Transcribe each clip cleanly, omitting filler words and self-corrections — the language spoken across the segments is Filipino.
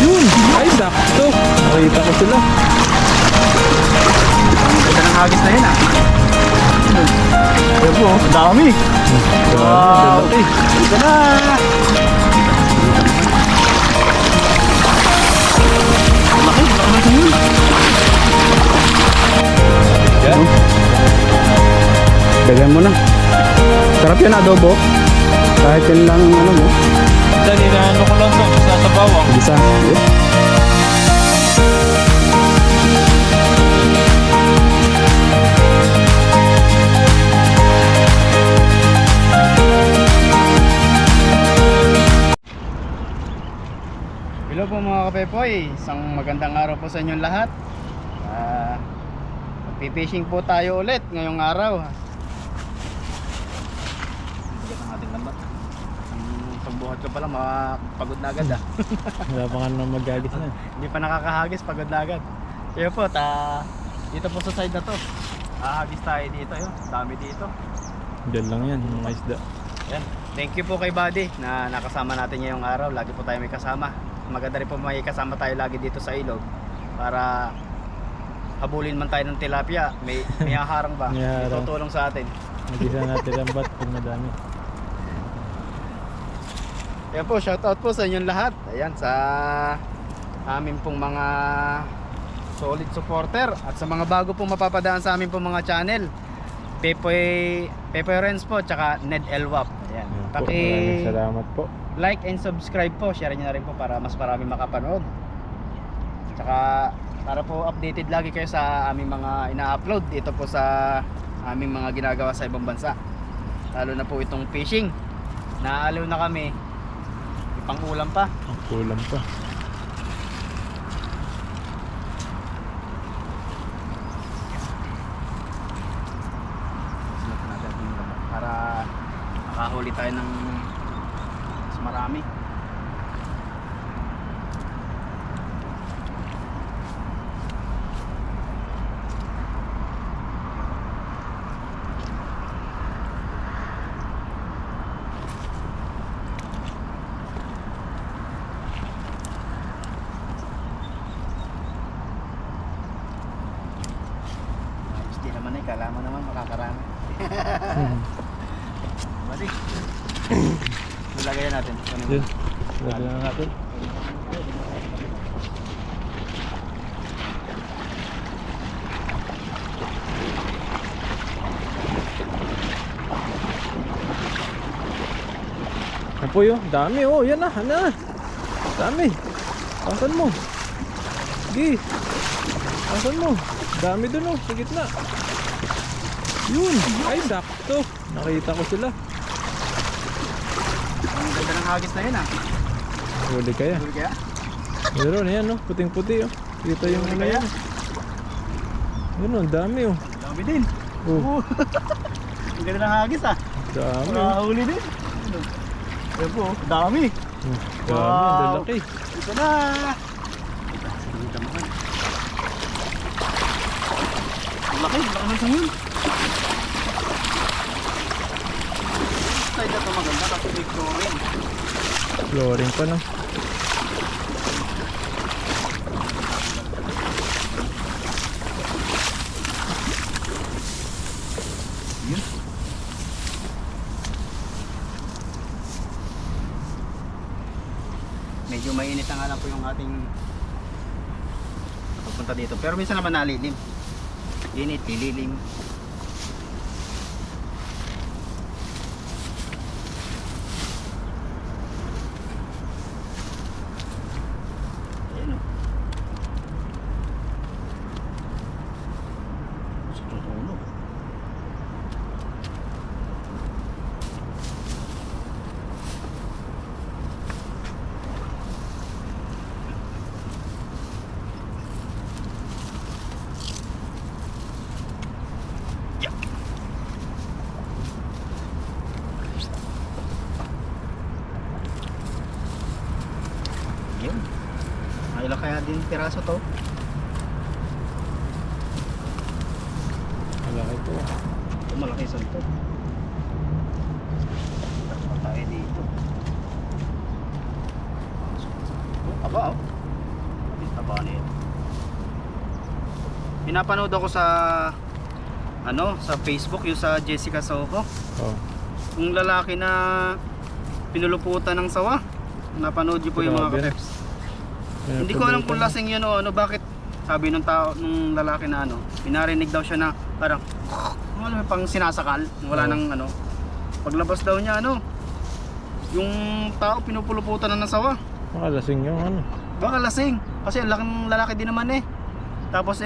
Yun! Ay, sakto! Nakita ko sila. Ito ng hagis na yun ah. Ayan po, ang dami. Wow! Ito na. Laki, laki yun. Yan. Dagan mo na. Sarap yan adobo. Kahit yan lang ang ano mo. Dali na ano ko lang to, sa bawang. Bisa. Hello po mga kapepoy, isang magandang araw po sa inyong lahat. Magpipishing po tayo ulit ngayong araw. Bigat ang ating lambat. Ang pagbuhat ko pala mapagod na agad ah. Wala pa nga naman magagis na. Hindi pa nakakahagis, pagod na agad. Kaya po, dito po sa side na to. Hahagis tayo dito, yun. Dami dito. Diyan lang yan, mga isda. Yan. Thank you po kay Buddy na nakasama natin ngayong araw. Lagi po tayo may kasama. Maganda rin po may kasama tayo lagi dito sa ilog para habulin man tayo ng tilapia. May haharang ba? May haharang. Tutulong sa atin. Mag-isa natin ang bat pag madami. Yan po, shoutout po sa inyong lahat. Ayan, sa amin pong mga solid supporter at sa mga bago pong mapapadaan sa amin pong mga channel. Pepoy Renz po, tsaka Ned Elwap. Ayan. Maraming salamat po. Like and subscribe po. Share nyo na rin po para mas marami makapanood. Tsaka para po updated lagi kayo sa aming mga ina-upload dito po sa aming mga ginagawa sa ibang bansa. Lalo na po itong fishing. Naaliw na kami. Ipang ulam pa. Ang kulam pa. Para makahuli tayo ng mas marami. Hindi naman eh, kala mo naman makakarami. Balik. Nilagay natin. Yun. Lagyan na natin. Ano po yun? Dami oh. Yan na. Ano? Dami. Asan mo? Sige. Asan mo? Dami dun oh. Sa gitna. Yun. Ay, sakto. Nakita ko sila. Ang ganda ng hagis na yun ah. Huli kaya. Huli kaya? Meron yan no. Puting-puti oh. Kita yung Huli ano kaya? yan. Yun oh. Dami oh. Dami din. Oh. Ang ganda ng hagis ah. Dami oh. Nakahuli din. Ayan po, dami. Dami. Ang lalaki. Ito na. Ang laki, laki ng tingin. Side na ito maganda kasi may chlorine. Flooring pa no. Medyo mainit na nga lang po yung ating papunta dito. Pero minsan naman nalilim. Init, nililim. Ayan o. Sa tutulog. Yun. Ilan kaya din piraso to? Malaki po. Ito malaki sa ito. Tapos tayo dito. Aba oh. Taba na yun. Pinapanood ako sa sa Facebook, yung sa Jessica Soho. Oh. Yung lalaki na pinuluputan ng sawa. Napanood niyo po yung mga Grabe. kapeps. Hindi ko alam kung lasing yun o bakit sabi nung tao, nung lalaki na pinarinig daw siya na parang pang sinasakal, wala nang paglabas daw niya yung tao pinupuluputan na ng sawa. Makalasing yung Baka lasing kasi ang laking lalaki din naman tapos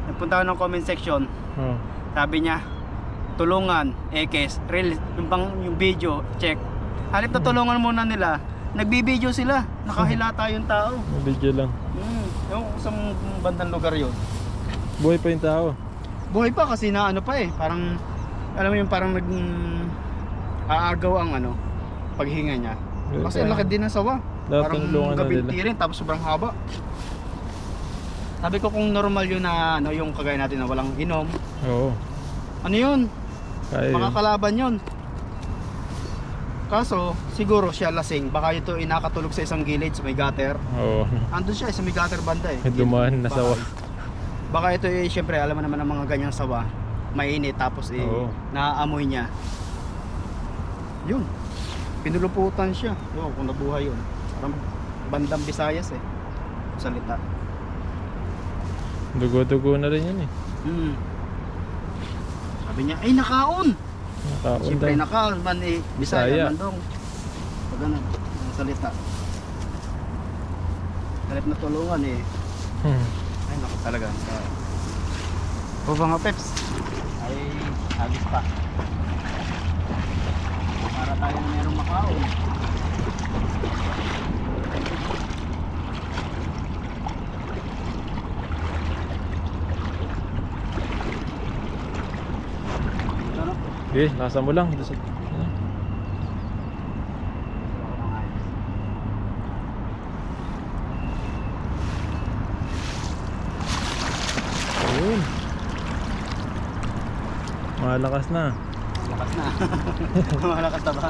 nagpunta ako ng comment section. Oh. Sabi niya, tulungan, ekes, real, yung video, check. Halip na tulungan muna nila, nagbibideo sila, nakahilata yung tao. May video lang. Yung sa bandang lugar yun. Buhay pa yung tao. Buhay pa kasi na parang, alam mo yung parang aagaw ang paghinga niya. Kasi ang laki din ng sawa. Dapat Parang tulungan na gabinti nila. rin, tapos sobrang haba. Sabi ko kung normal yun na yung kagaya natin na walang inom, Oo. ano yun? Kaya yun. Makakalaban yun. Kaso siguro siya lasing, baka ito inakatulog sa isang gilid sa may gutter. Oo. Andun siya sa may gutter banda Dumaan na sawa. Baka ito syempre alam mo naman ang mga ganyang sawa, mainit tapos Oo. naaamoy niya. Yun. Pinuluputan siya. Yo, kung nabuhay yun. Parang bandang Visayas salita. Dugo-dugo na rin yun Sabi niya, ay nakaon! Nakaon Siyempre daw. nakaon man Bisaya. Bisaya man dong. Pag ang salita. Halip na tulungan Ay naku talaga. O mga peps. Ay agis pa. Para tayo na merong makaon. Okay, nasa mo lang. Ayun. Malakas na. Malakas na. Malakas na ba?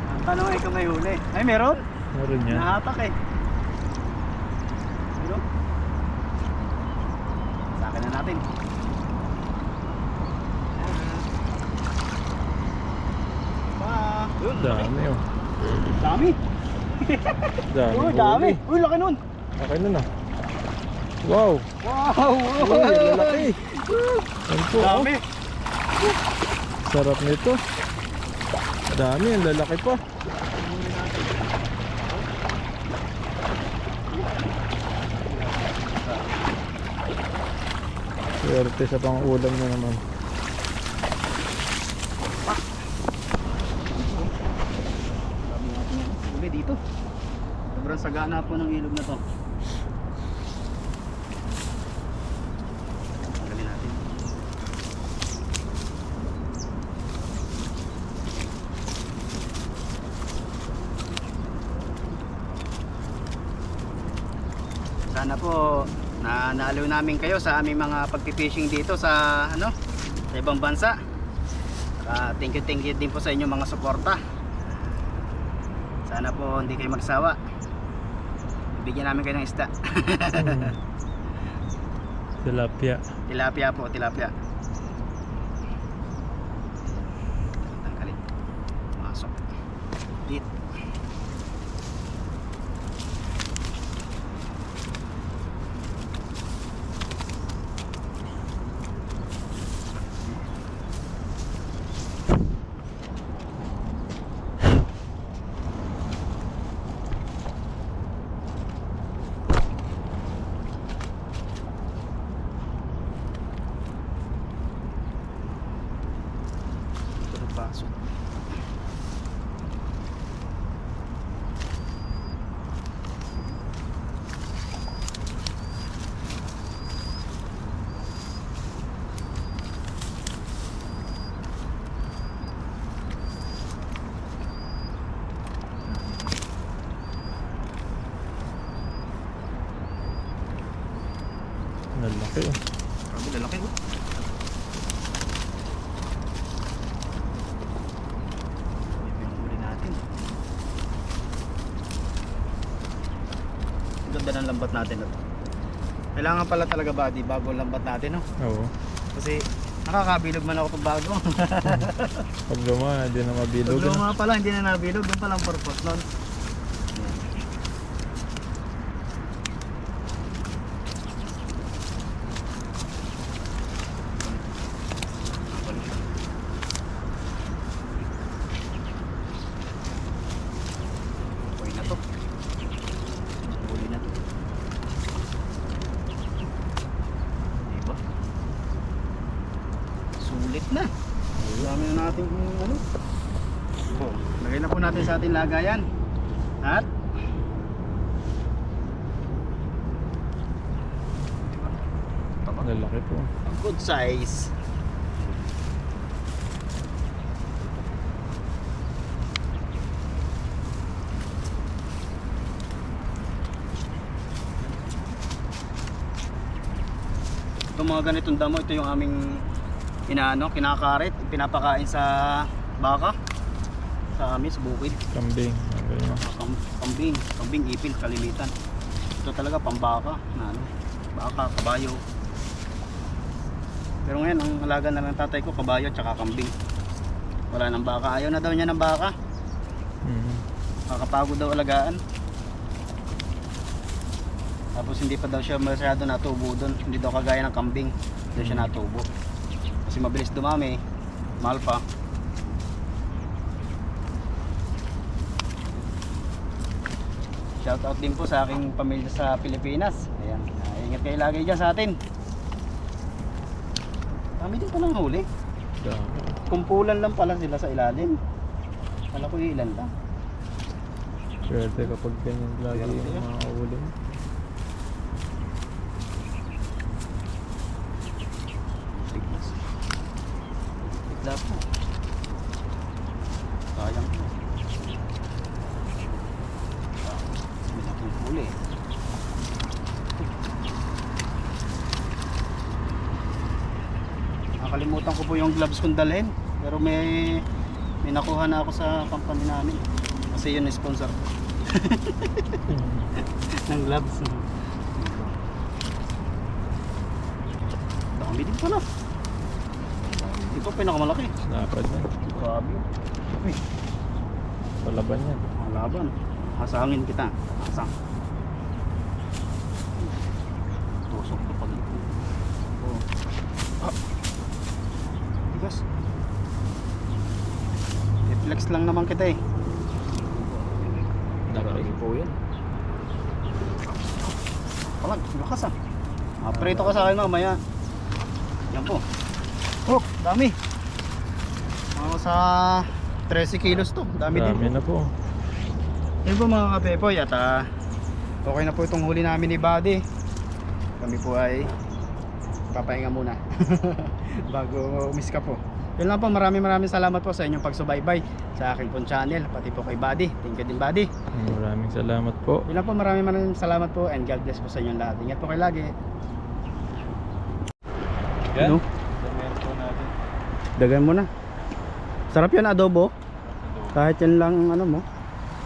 Ang tanong ay kung may huli. Ay meron? Meron yan. Nahatak Meron? Sa akin na natin. Yun, Dami Dami. Dami. Dami. huli. Uy, laki nun. Okay na. Wow. Wow. Uy, lalaki. Yan po, Dami. Sarap nito. Dami, ang lalaki pa. Swerte sa pang ulam na naman. Dami natin yan. Huli dito. Sobrang sagana po ng ilog na to. Tanggalin natin. Sana po na naaliw namin kayo sa aming mga pagpipishing dito sa sa ibang bansa. Thank you din po sa inyo mga suporta. Sana po hindi kayo magsawa. Bigyan namin kayo ng isda. Tilapia. Tilapia po, tilapia. Tanggalin. Masok. Dito. Pasok. Lalaki oh. Grabe, lalaki oh. Ito yung huli natin. Ganda ng lambat natin na to. Kailangan pala talaga buddy bago ang lambat natin, no? Oo. Kasi nakakabilog man ako pag bago. Pag luma, hindi na mabilog. Pag luma pala, hindi na nabilog. Doon pala ang purpose nun. Okay na to. Huli na to. Diba? Sulit na. Dami na natin ano. Oh, lagay na po natin sa ating lagayan. At Lalaki po. good size. Itong mga ganitong damo, ito yung aming kinakarit, pinapakain sa baka sa amin, sa bukid. Kambing. Ang ganyan. Kambing, ipil, kalimitan. Ito talaga pambaka na ano, baka, kabayo. Pero ngayon ang alaga na ng tatay ko kabayo at saka kambing. Wala nang baka, ayaw na daw niya ng baka. Kakapagod daw alagaan. Tapos hindi pa daw siya masyado natubo doon. Hindi daw kagaya ng kambing. Hindi siya natubo. Kasi mabilis dumami. Mahal pa. Shoutout din po sa aking pamilya sa Pilipinas. Ayan. Ingat kayo lagi dyan sa atin. Dami din palang huli. Dami. Kumpulan lang pala sila sa ilalim. Kala ko ilan lang. Swerte kapag ganyan lagi Swerte yung yan. mga ulo. Tiglas. Tiglas po. Sayang po. Malaking huli. Nakalimutan ko po yung gloves kong dalhin. Pero may nakuha na ako sa company namin. Kasi yun sponsor ko. Ng gloves. Dami din pala. Ito pinakamalaki. Dapat yan. Grabe. Uy, Palaban yan. ang laban. Hasangin kita. Hasang. Tusok na pag ito. Oh. Ah. Tigas. I-flex lang naman kita eh. Dami po yan. Palag, lakas ah. Prito ka sa akin mamaya. Yan po. Oh, dami. Mga sa 13 kilos to. Dami din. Dami na po. Yun po mga kapepoy at okay na po itong huli namin ni Buddy. Kami po ay papahinga muna bago umiska po. Yun lang po, maraming salamat po sa inyong pagsubaybay sa aking pong channel, pati po kay Buddy. Thank you din Buddy. Maraming salamat po. Yun lang po, maraming salamat po and God bless po sa inyong lahat. Ingat po kayo lagi. Yan. Ano? Meron po natin. Dagan mo na. Sarap yan adobo. Kahit yan lang ano mo.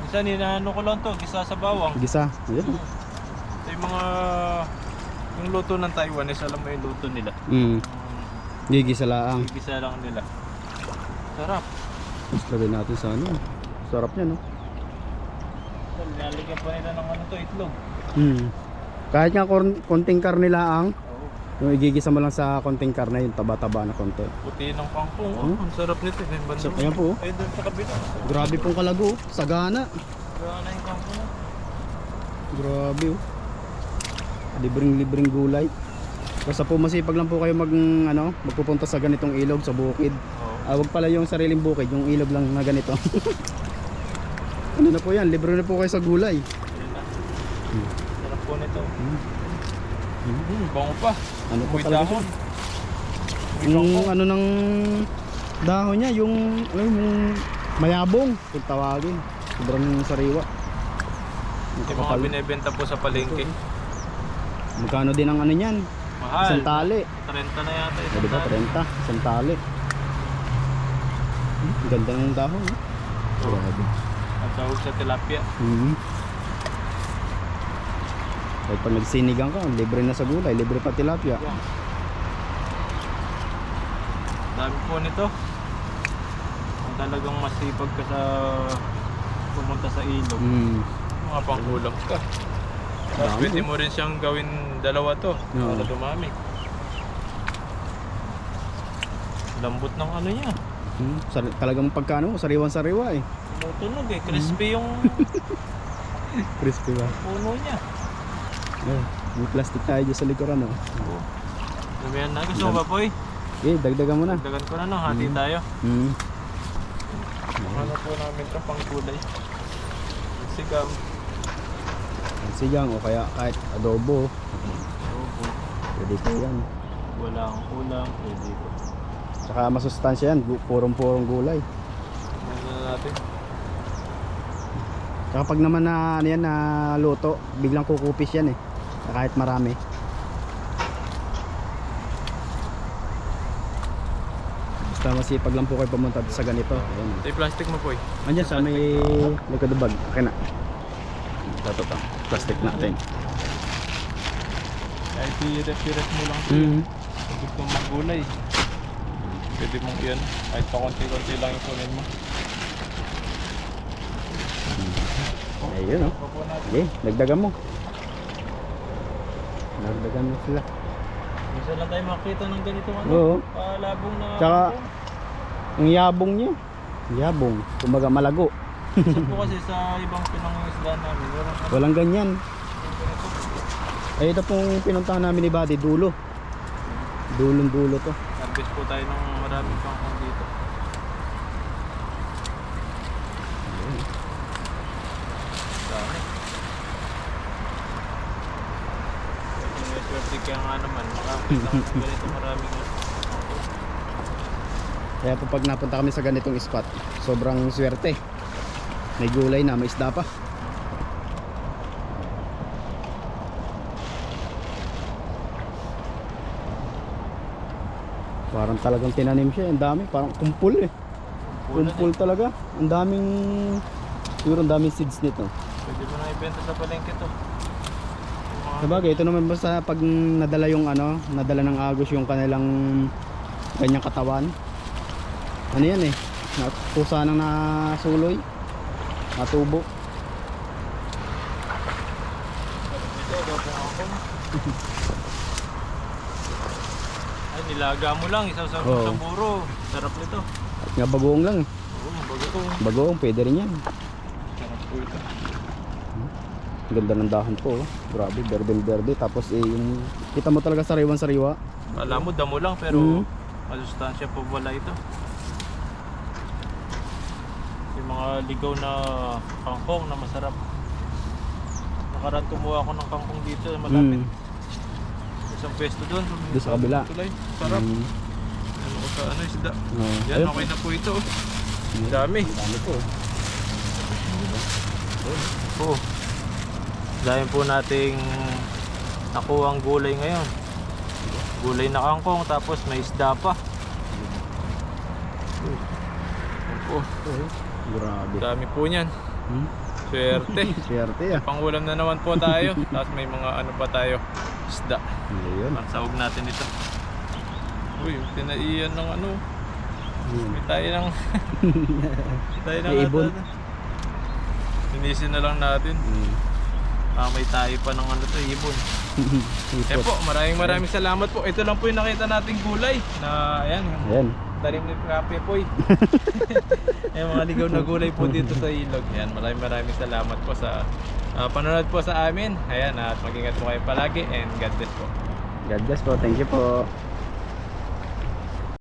Minsan inaano ko lang to, gisa sa bawang. Gisa. Yan. Ito yung mga yung luto ng Taiwanese, alam mo yung luto nila. Gigisa lang. Gisa lang nila. Sarap. Mas lagay natin sa ano. Sarap yan no. So, nilalagyan pa nila ng ano to, itlog. Kahit nga konting karne laang, Oo. yung igigisa mo lang sa konting karne, yung taba-taba na konti. Puti ng kangkong. Oh, ang sarap nito. Yung banda. So, ayan po. Ay, doon sa kabila. Grabe pong kalago, sagana. Grabe na yung kangkong. Grabe oh. Libreng gulay. Basta po masipag lang po kayo magpupunta sa ganitong ilog sa bukid. Oo. Wag pala yung sariling bukid, yung ilog lang na ganito. Ano na po yan, libre na po kayo sa gulay. Ayun na. Sarap po nito. Bango pa. Ano po May talaga dahon. siya? Yung ano ng dahon niya, yung mayabong, kung tawagin. Sobrang sariwa. Yung mga binibenta po sa palengke. Magkano din ang ano niyan? Mahal. Isang tali. 30 na yata. O diba, 30, isang tali. Ganda ng dahon. Grabe. Ang tawag sa tilapia. Kahit pag nagsinigang ka, libre na sa gulay, libre pa tilapia. Yan. Dami po nito. Kung talagang masipag ka sa pumunta sa ilog, mga pangkulam ka. Tapos Dami, pwede oh. mo rin siyang gawin dalawa to para dumami. Lambot ng ano niya. Talagang pagkano, sariwan-sariwa eh. Tumutunog eh. Crispy yung Crispy ba? puno niya. May plastic tayo dyan sa likuran, oh. Damihan na. Gusto mo ba, Poy? Dagdagan mo na. Dagdagan ko na, no? Hati tayo. Ano po namin ito pang kulay. Sigam. Sigang o kaya kahit adobo. Opo. Pwede po yan. Wala akong kulang. Pwede ko. Tsaka masustansya yan, purong-purong gulay. Ano na natin? Tsaka pag naman na ano yan na luto, biglang kukupis yan eh. Kahit marami. Basta masipag lang po kayo pumunta sa ganito. Ayan. Ito yung plastic mo, Poy. Andyan sa may likod ng bag. Okay na. Ito to. Plastic natin. Kahit i-ref mo lang ito. Kung gusto mong maggulay, pwede mong yan. Kahit pa konti-konti lang yung kunin mo. Ayun oh. Opo natin. Okay, dagdagan mo. Dagdagan mo sila. Minsan lang tayo makita ng ganito ano. Oo. Palabong na. Tsaka, ang yabong niya. Yabong. Kumbaga malago. Minsan po kasi sa ibang pinangungisdaan namin, Walang ganyan. Ay ito pong pinuntahan namin ni Buddy, dulo. Dulong dulo to. Harvest po tayo ng maraming kangkong dito. Dami. May swerte kaya nga naman, makakita ka ng ganito maraming kangkong. Kaya po pag napunta kami sa ganitong spot, sobrang swerte. May gulay na, may isda pa. Parang talagang tinanim siya, ang dami, parang kumpul eh. Kumpul talaga. Ang daming, siguro ang daming seeds nito. Pwede mo na ibenta sa palengke to. Yung mga Sabagay, ito naman basta pag nadala yung ano, nadala ng agos yung kanilang kanyang katawan. Ano yan eh, pusa nang nasuloy, natubo. Ito, adobong kangkong. Ay, nilaga mo lang, isaw-saw mo Oo. sa buro. Sarap nito. At nga bagoong lang. Oo, bago. Bagoong, pwede rin yan. Sarap po ito. Ang ganda ng dahon po, oh. Grabe, berde-berde. Tapos eh, yung, kita mo talaga sariwan-sariwa. Alam mo, damo lang pero masustansya po wala ito. Yung mga ligaw na kangkong na masarap. Nakaraan kumuha ako ng kangkong dito malapit. Isang pwesto doon. Doon sa kabila. Tulay. Sarap. Ano ko sa ano isda. Yan, Ayun. okay na po ito. Dami. Dami po. Oo. Dahil po nating nakuha ang gulay ngayon. Gulay na kangkong tapos may isda pa. Oo. Grabe. Dami po niyan. Swerte. Swerte ah. Pangulam na naman po tayo. Tapos may mga ano pa tayo. Isda. Ayun. Pansahog natin ito. Uy, tinaiyan ng ano. May tayo ng tayo ng May ibon. Linisin na lang natin. May tayo pa ng ano to, ibon. Eh po, maraming salamat po. Ito lang po yung nakita nating gulay na ayan, Ayan. tanim ni Kape Poy. Ayan, mga ligaw na gulay po dito sa ilog. Ayan, maraming salamat po sa panonood po sa amin. Ayan, at mag-ingat po kayo palagi and God bless po. God bless po. Thank you po.